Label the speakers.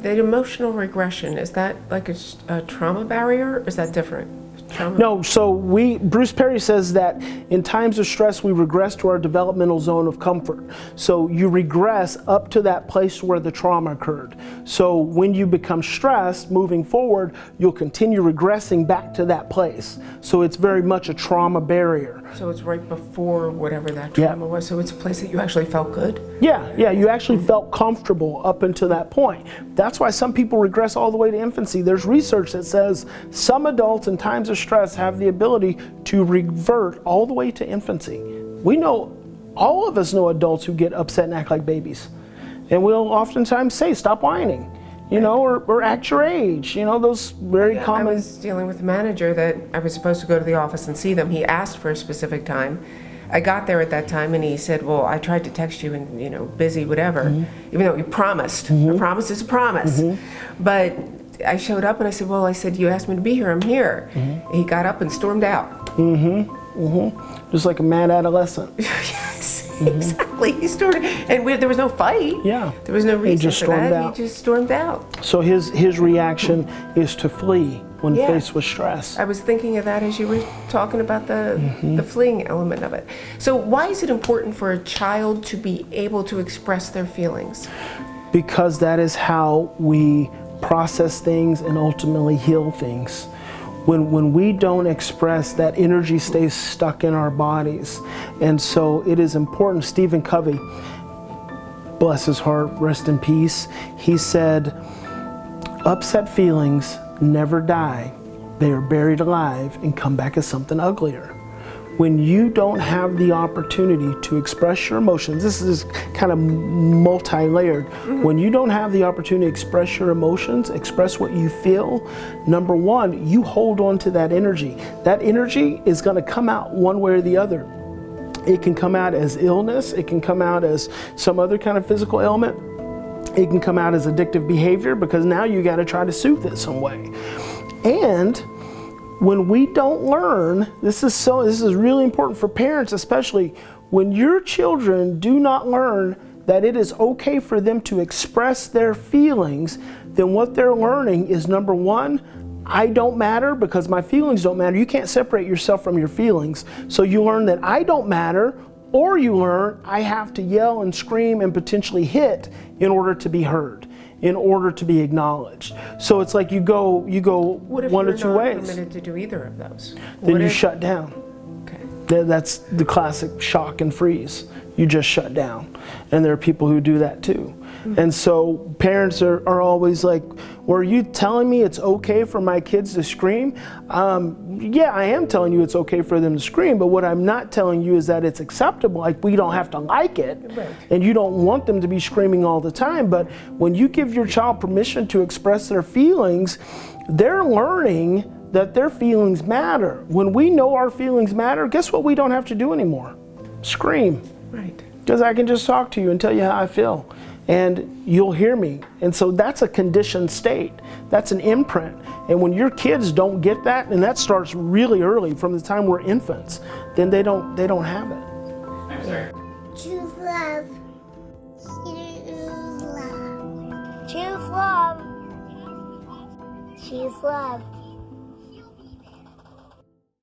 Speaker 1: The emotional regression, is that like a trauma barrier, or is that different? Trauma?
Speaker 2: No, so Bruce Perry says that in times of stress, we regress to our developmental zone of comfort. So you regress up to that place where the trauma occurred. So when you become stressed, moving forward, you'll continue regressing back to that place. So it's very much a trauma barrier.
Speaker 1: So it's right before whatever that trauma was. So it's a place that you actually felt good?
Speaker 2: Yeah, you actually felt comfortable up until that point. That's why some people regress all the way to infancy. There's research that says some adults in times of stress have the ability to revert all the way to infancy. We know, all of us know adults who get upset and act like babies. And we'll oftentimes say, stop whining, or act your age, those very common.
Speaker 1: I was dealing with a manager that I was supposed to go to the office and see them. He asked for a specific time. I got there at that time and he said, well, I tried to text you and, busy, whatever, even though he promised. A promise is a promise. But I showed up and I said, you asked me to be here, I'm here. He got up and stormed out.
Speaker 2: Just like a mad adolescent.
Speaker 1: Yes, exactly. He stormed, and there was no fight.
Speaker 2: Yeah.
Speaker 1: There was no reason
Speaker 2: just
Speaker 1: for
Speaker 2: stormed
Speaker 1: that.
Speaker 2: out.
Speaker 1: He just stormed out.
Speaker 2: So his reaction is to flee when faced with stress.
Speaker 1: I was thinking of that as you were talking about the fleeing element of it. So why is it important for a child to be able to express their feelings?
Speaker 2: Because that is how we process things and ultimately heal things. When we don't express, that energy stays stuck in our bodies. And so it is important. Stephen Covey, bless his heart, rest in peace, he said, upset feelings never die. They are buried alive and come back as something uglier. When you don't have the opportunity to express your emotions, this is kind of multi-layered. When you don't have the opportunity to express your emotions, express what you feel, number one, you hold on to that energy. That energy is going to come out one way or the other. It can come out as illness, it can come out as some other kind of physical ailment, it can come out as addictive behavior because now you got to try to soothe it some way. And when we don't learn, this is really important for parents, especially when your children do not learn that it is okay for them to express their feelings, then what they're learning is, number one, I don't matter because my feelings don't matter. You can't separate yourself from your feelings. So you learn that I don't matter, or you learn I have to yell and scream and potentially hit in order to be heard, in order to be acknowledged. So it's like you go one or two ways.
Speaker 1: What if you're not permitted to do either of those?
Speaker 2: Then you shut down.
Speaker 1: Okay.
Speaker 2: That's the classic shock and freeze. You just shut down. And there are people who do that too. And so parents are always like, well, are you telling me it's okay for my kids to scream? Yeah, I am telling you it's okay for them to scream, but what I'm not telling you is that it's acceptable. Like, we don't have to like it, and you don't want them to be screaming all the time. But when you give your child permission to express their feelings, they're learning that their feelings matter. When we know our feelings matter, guess what we don't have to do anymore? Scream.
Speaker 1: Right.
Speaker 2: Because I can just talk to you and tell you how I feel, and you'll hear me. And so that's a conditioned state. That's an imprint. And when your kids don't get that, and that starts really early, from the time we're infants, then they don't have it.
Speaker 3: I'm sorry.
Speaker 4: Choose love. Choose love. Choose love. Choose love.